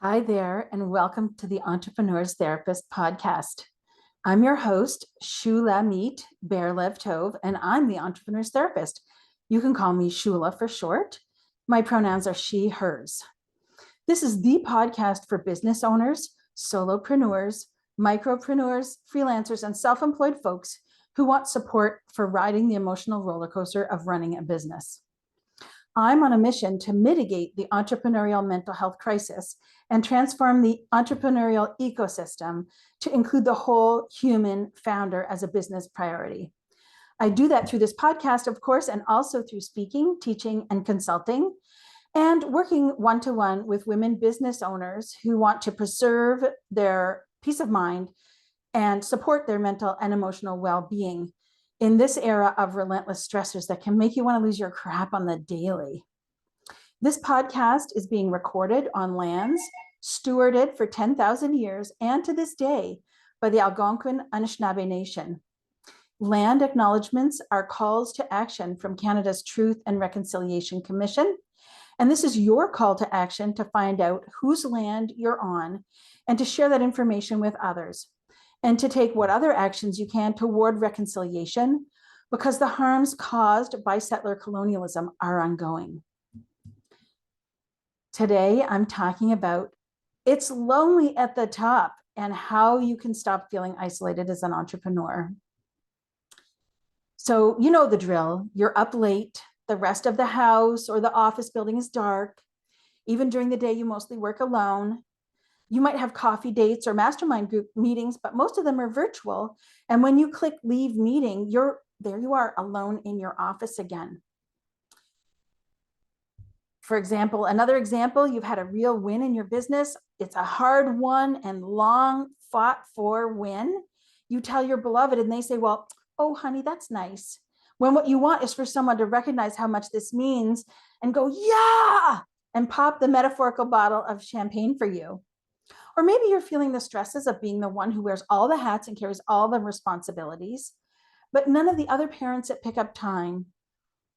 Hi there, and welcome to the Entrepreneur's Therapist podcast. I'm your host, Shula Meet Bearlev Tove, and I'm the Entrepreneur's Therapist. You can call me Shula for short. My pronouns are she, hers. This is the podcast for business owners, solopreneurs, micropreneurs, freelancers, and self employed folks who want support for riding the emotional roller coaster of running a business. I'm on a mission to mitigate the entrepreneurial mental health crisis and transform the entrepreneurial ecosystem to include the whole human founder as a business priority. I do that through this podcast, of course, and also through speaking, teaching, and consulting, and working one-to-one with women business owners who want to preserve their peace of mind and support their mental and emotional well-being in this era of relentless stressors that can make you want to lose your crap on the daily. This podcast is being recorded on lands stewarded for 10,000 years and to this day by the Algonquin Anishinaabe Nation. Land acknowledgements are calls to action from Canada's Truth and Reconciliation Commission. And this is your call to action to find out whose land you're on and to share that information with others, and to take what other actions you can toward reconciliation, because the harms caused by settler colonialism are ongoing. Today, I'm talking about it's lonely at the top and how you can stop feeling isolated as an entrepreneur. So, you know the drill. You're up late, the rest of the house or the office building is dark. Even during the day, you mostly work alone. You might have coffee dates or mastermind group meetings, but most of them are virtual. And when you click leave meeting, there you are alone in your office again. For example, another example, you've had a real win in your business. It's a hard won and long fought for win. You tell your beloved and they say, well, oh, honey, that's nice. When what you want is for someone to recognize how much this means and go, yeah, and pop the metaphorical bottle of champagne for you. Or maybe you're feeling the stresses of being the one who wears all the hats and carries all the responsibilities, but none of the other parents at pickup time,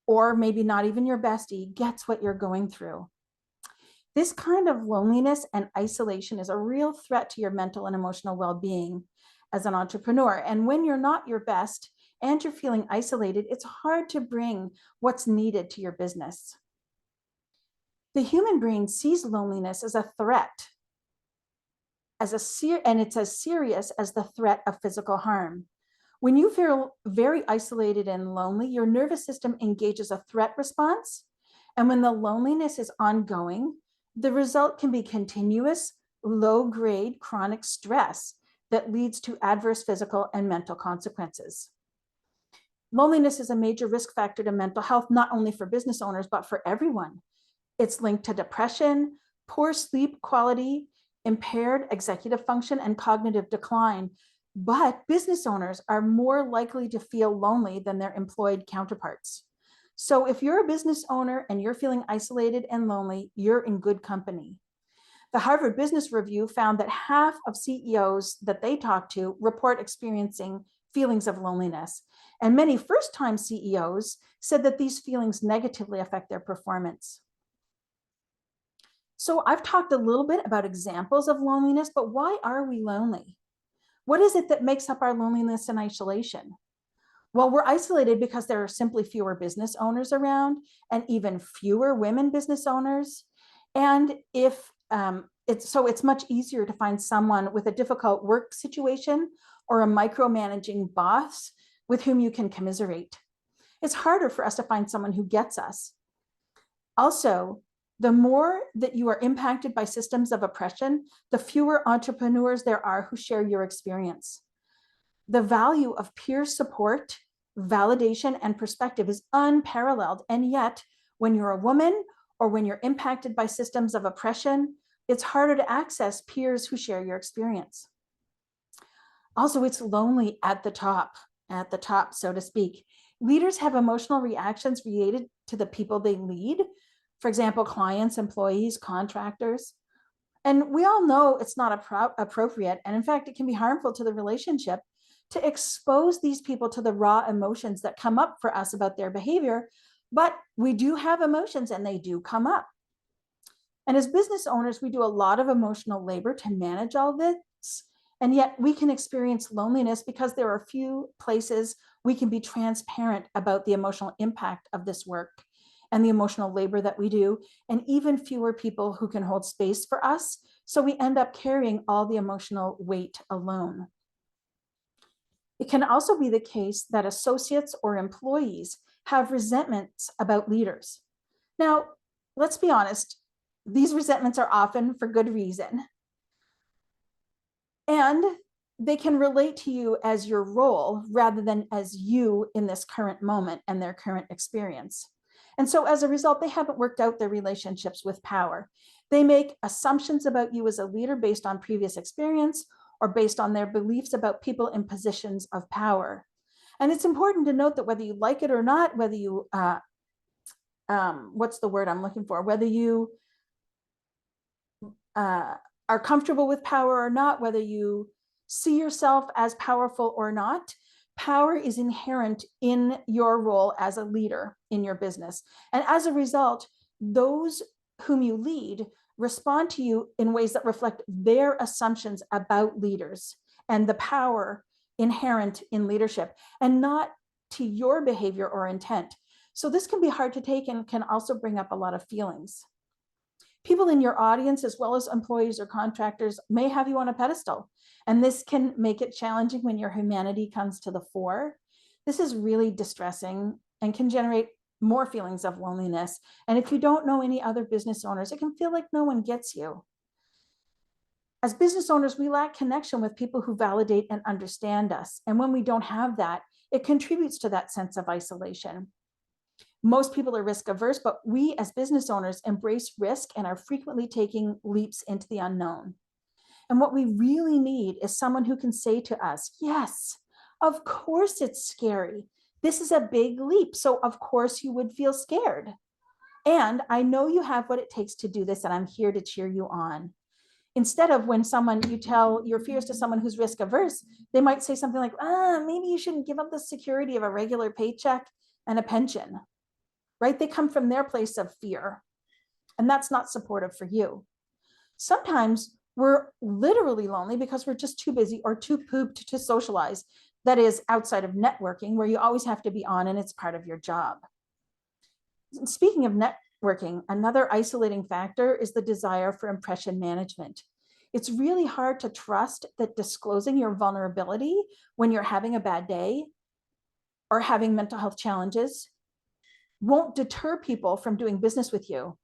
or maybe not even your bestie, gets what you're going through. This kind of loneliness and isolation is a real threat to your mental and emotional well-being as an entrepreneur. And when you're not your best and you're feeling isolated, it's hard to bring what's needed to your business. The human brain sees loneliness as a threat, and it's as serious as the threat of physical harm. When you feel very isolated and lonely, your nervous system engages a threat response. And when the loneliness is ongoing, the result can be continuous, low-grade chronic stress that leads to adverse physical and mental consequences. Loneliness is a major risk factor to mental health, not only for business owners, but for everyone. It's linked to depression, poor sleep quality, impaired executive function, and cognitive decline. But business owners are more likely to feel lonely than their employed counterparts. So if you're a business owner and you're feeling isolated and lonely, you're in good company. The Harvard Business Review found that half of CEOs that they talk to report experiencing feelings of loneliness. And many first-time CEOs said that these feelings negatively affect their performance. So I've talked a little bit about examples of loneliness, but why are we lonely? What is it that makes up our loneliness and isolation? Well, we're isolated because there are simply fewer business owners around and even fewer women business owners. And it's much easier to find someone with a difficult work situation or a micromanaging boss with whom you can commiserate. It's harder for us to find someone who gets us. Also, the more that you are impacted by systems of oppression, the fewer entrepreneurs there are who share your experience. The value of peer support, validation, and perspective is unparalleled. And yet, when you're a woman or when you're impacted by systems of oppression, it's harder to access peers who share your experience. Also, it's lonely at the top, so to speak. Leaders have emotional reactions related to the people they lead. For example, clients, employees, contractors. And we all know it's not appropriate. And in fact, it can be harmful to the relationship to expose these people to the raw emotions that come up for us about their behavior. But we do have emotions and they do come up. And as business owners, we do a lot of emotional labor to manage all this. And yet we can experience loneliness because there are few places we can be transparent about the emotional impact of this work and the emotional labor that we do, and even fewer people who can hold space for us. So we end up carrying all the emotional weight alone. It can also be the case that associates or employees have resentments about leaders. Now, let's be honest, these resentments are often for good reason. And they can relate to you as your role rather than as you in this current moment and their current experience. And so as a result, they haven't worked out their relationships with power. They make assumptions about you as a leader based on previous experience or based on their beliefs about people in positions of power. And it's important to note that whether you like it or not, whether you, what's the word I'm looking for, whether you are comfortable with power or not, whether you see yourself as powerful or not, power is inherent in your role as a leader in your business. And as a result, those whom you lead respond to you in ways that reflect their assumptions about leaders and the power inherent in leadership, and not to your behavior or intent. So this can be hard to take and can also bring up a lot of feelings. People in your audience, as well as employees or contractors, may have you on a pedestal, and this can make it challenging when your humanity comes to the fore. This is really distressing and can generate more feelings of loneliness. And if you don't know any other business owners, it can feel like no one gets you. As business owners, we lack connection with people who validate and understand us. And when we don't have that, it contributes to that sense of isolation. Most people are risk averse, but we as business owners embrace risk and are frequently taking leaps into the unknown. And what we really need is someone who can say to us, yes, of course it's scary. This is a big leap. So of course you would feel scared. And I know you have what it takes to do this, and I'm here to cheer you on. Instead of when you tell your fears to someone who's risk averse, they might say something like, maybe you shouldn't give up the security of a regular paycheck and a pension. Right? They come from their place of fear, and that's not supportive for you. Sometimes we're literally lonely because we're just too busy or too pooped to socialize. That is outside of networking, where you always have to be on and it's part of your job. Speaking of networking, another isolating factor is the desire for impression management. It's really hard to trust that disclosing your vulnerability when you're having a bad day or having mental health challenges won't deter people from doing business with you.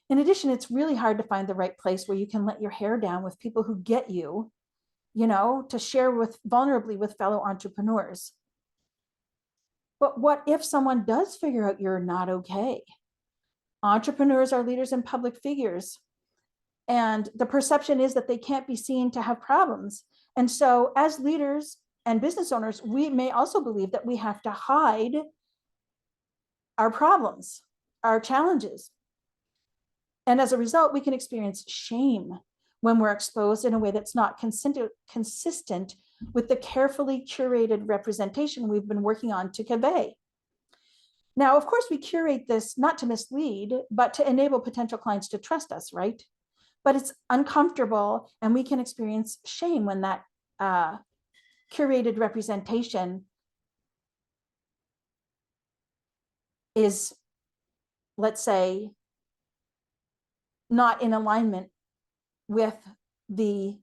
In addition, it's really hard to find the right place where you can let your hair down with people who get you, to share vulnerably with fellow entrepreneurs. But what if someone does figure out you're not okay? Entrepreneurs are leaders and public figures, and the perception is that they can't be seen to have problems. And so as leaders and business owners, we may also believe that we have to hide our problems, our challenges. And as a result, we can experience shame when we're exposed in a way that's not consistent with the carefully curated representation we've been working on to convey. Now, of course, we curate this not to mislead, but to enable potential clients to trust us, right? But it's uncomfortable, and we can experience shame when that curated representation is, let's say, not in alignment with the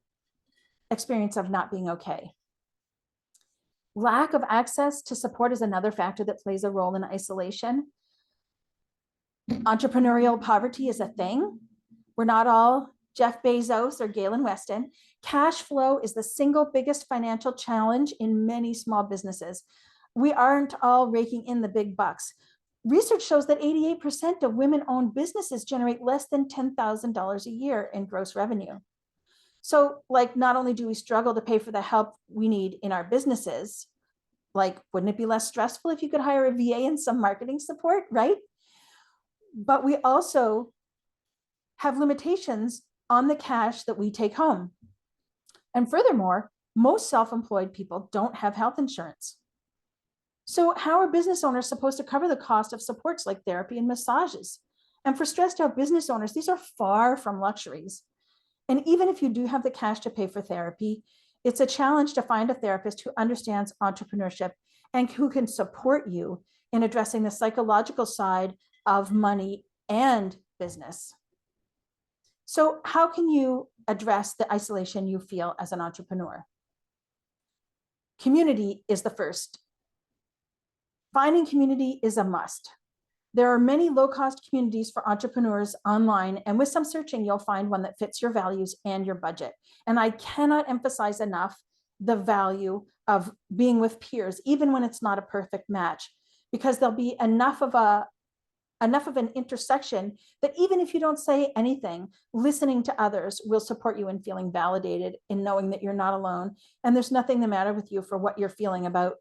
experience of not being okay. Lack of access to support is another factor that plays a role in isolation. Entrepreneurial poverty is a thing. We're not all Jeff Bezos or Galen Weston. Cash flow is the single biggest financial challenge in many small businesses. We aren't all raking in the big bucks. Research shows that 88% of women-owned businesses generate less than $10,000 a year in gross revenue. So, not only do we struggle to pay for the help we need in our businesses, wouldn't it be less stressful if you could hire a VA and some marketing support, right? But we also have limitations on the cash that we take home. And furthermore, most self-employed people don't have health insurance. So how are business owners supposed to cover the cost of supports like therapy and massages? And for stressed out business owners, these are far from luxuries. And even if you do have the cash to pay for therapy, it's a challenge to find a therapist who understands entrepreneurship and who can support you in addressing the psychological side of money and business. So, how can you address the isolation you feel as an entrepreneur? Community is the first. Finding community is a must. There are many low-cost communities for entrepreneurs online, and with some searching, you'll find one that fits your values and your budget. And I cannot emphasize enough the value of being with peers, even when it's not a perfect match, because there'll be enough of an intersection that even if you don't say anything, listening to others will support you in feeling validated, in knowing that you're not alone, and there's nothing the matter with you for what you're feeling about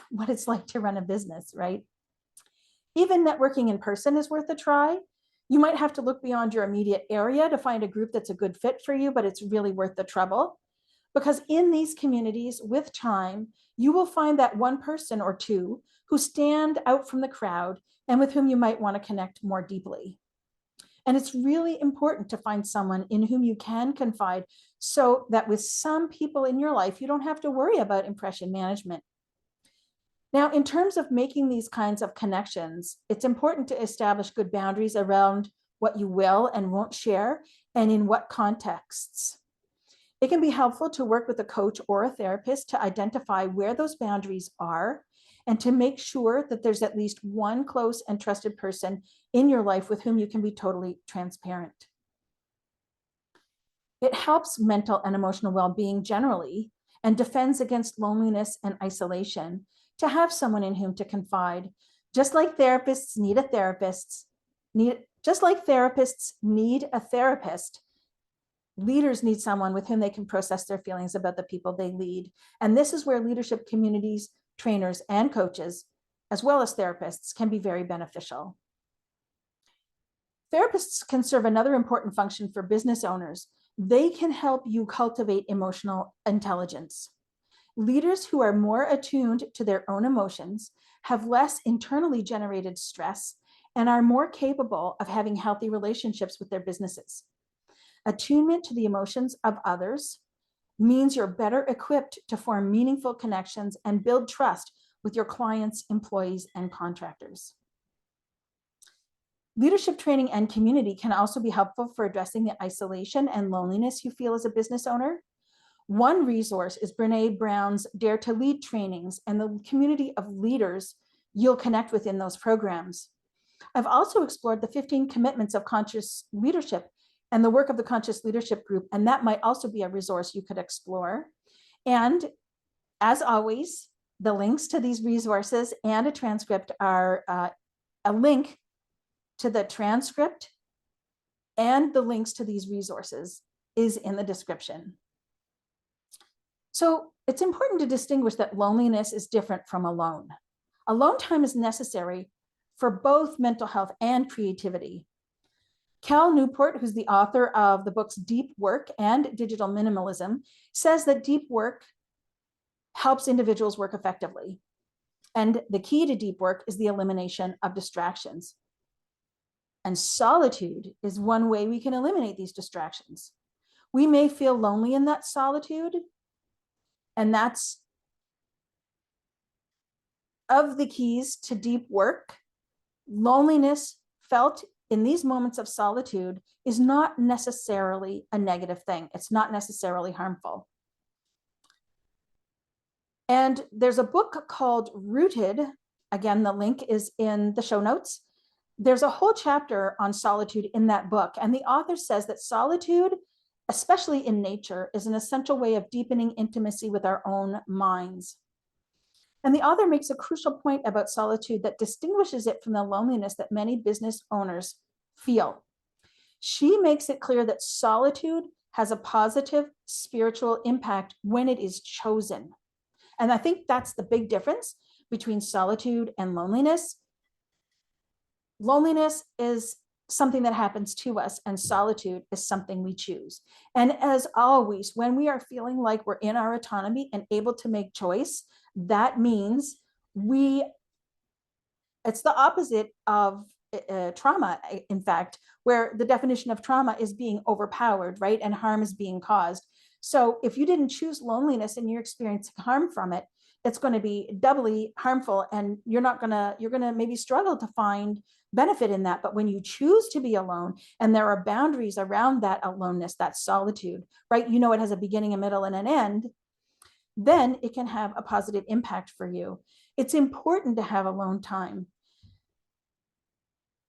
what it's like to run a business, right? Even networking in person is worth a try. You might have to look beyond your immediate area to find a group that's a good fit for you, but it's really worth the trouble. Because in these communities, with time, you will find that one person or two who stand out from the crowd and with whom you might want to connect more deeply. And it's really important to find someone in whom you can confide so that with some people in your life, you don't have to worry about impression management. Now, in terms of making these kinds of connections, it's important to establish good boundaries around what you will and won't share and in what contexts. It can be helpful to work with a coach or a therapist to identify where those boundaries are and to make sure that there's at least one close and trusted person in your life with whom you can be totally transparent. It helps mental and emotional well-being generally and defends against loneliness and isolation to have someone in whom to confide. Just like therapists need a therapist, leaders need someone with whom they can process their feelings about the people they lead. And this is where leadership communities, trainers, and coaches, as well as therapists, can be very beneficial. Therapists can serve another important function for business owners. They can help you cultivate emotional intelligence. Leaders who are more attuned to their own emotions have less internally generated stress and are more capable of having healthy relationships with their businesses. Attunement to the emotions of others means you're better equipped to form meaningful connections and build trust with your clients, employees, and contractors. Leadership training and community can also be helpful for addressing the isolation and loneliness you feel as a business owner. One resource is Brene Brown's Dare to Lead trainings and the community of leaders you'll connect with in those programs. I've also explored the 15 commitments of conscious leadership and the work of the Conscious Leadership Group, and that might also be a resource you could explore. And as always, the links to these resources and a transcript are a link to the transcript and the links to these resources is in the description. So it's important to distinguish that loneliness is different from alone. Alone time is necessary for both mental health and creativity. Cal Newport, who's the author of the books Deep Work and Digital Minimalism, says that deep work helps individuals work effectively. And the key to deep work is the elimination of distractions. And solitude is one way we can eliminate these distractions. We may feel lonely in that solitude, and that's of the keys to deep work. Loneliness felt in these moments of solitude is not necessarily a negative thing. It's not necessarily harmful. And there's a book called Rooted. Again, the link is in the show notes. There's a whole chapter on solitude in that book. And the author says that solitude, especially in nature, is an essential way of deepening intimacy with our own minds. And the author makes a crucial point about solitude that distinguishes it from the loneliness that many business owners feel. She makes it clear that solitude has a positive spiritual impact when it is chosen. And I think that's the big difference between solitude and loneliness. Loneliness is something that happens to us, and solitude is something we choose. And as always, when we are feeling like we're in our autonomy and able to make choice, that means it's the opposite of trauma, in fact, where the definition of trauma is being overpowered, right? And harm is being caused. So if you didn't choose loneliness and you're experiencing harm from it, it's going to be doubly harmful, and you're going to maybe struggle to find benefit in that. But when you choose to be alone and there are boundaries around that aloneness, that solitude, right? You know, it has a beginning, a middle, and an end, then it can have a positive impact for you. It's important to have alone time.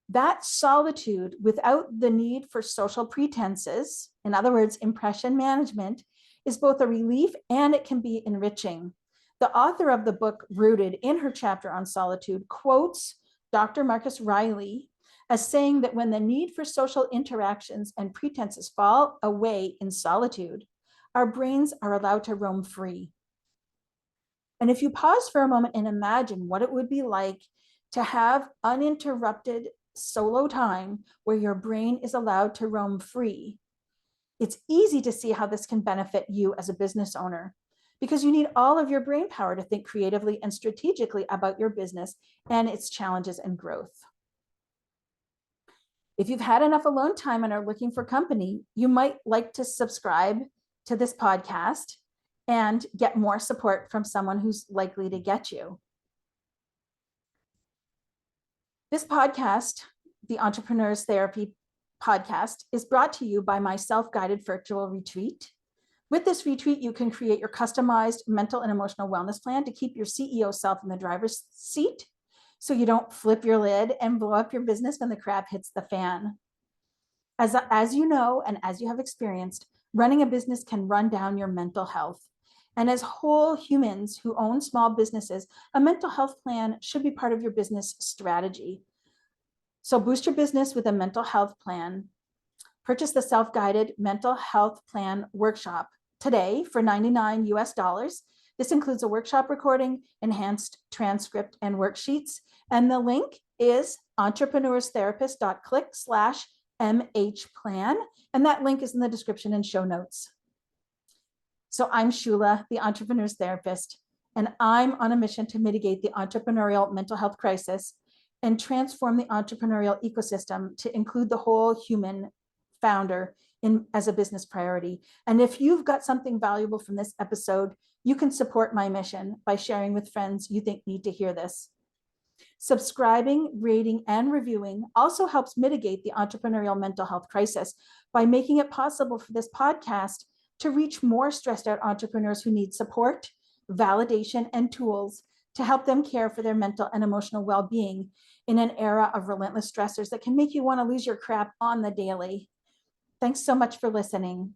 That solitude without the need for social pretenses, in other words, impression management, is both a relief and it can be enriching. The author of the book Rooted, in her chapter on solitude, quotes Dr. Marcus Riley as saying that when the need for social interactions and pretenses fall away in solitude, our brains are allowed to roam free. And if you pause for a moment and imagine what it would be like to have uninterrupted solo time where your brain is allowed to roam free, it's easy to see how this can benefit you as a business owner, because you need all of your brain power to think creatively and strategically about your business and its challenges and growth. If you've had enough alone time and are looking for company, you might like to subscribe to this podcast and get more support from someone who's likely to get you. This podcast, the Entrepreneur's Therapy podcast, is brought to you by my self-guided virtual retreat. With this retreat, you can create your customized mental and emotional wellness plan to keep your CEO self in the driver's seat so you don't flip your lid and blow up your business when the crap hits the fan. As you know, and as you have experienced, running a business can run down your mental health. And as whole humans who own small businesses, a mental health plan should be part of your business strategy. So boost your business with a mental health plan. Purchase the self-guided mental health plan workshop today for $99 US. This includes a workshop recording, enhanced transcript, and worksheets. And the link is entrepreneurstherapist.click/MH-plan. And that link is in the description and show notes. So I'm Shula, the Entrepreneur's Therapist, and I'm on a mission to mitigate the entrepreneurial mental health crisis and transform the entrepreneurial ecosystem to include the whole human founder as a business priority. And if you've got something valuable from this episode, you can support my mission by sharing with friends you think need to hear this. Subscribing, rating, and reviewing also helps mitigate the entrepreneurial mental health crisis by making it possible for this podcast to reach more stressed out entrepreneurs who need support, validation, and tools to help them care for their mental and emotional well-being in an era of relentless stressors that can make you want to lose your crap on the daily. Thanks so much for listening.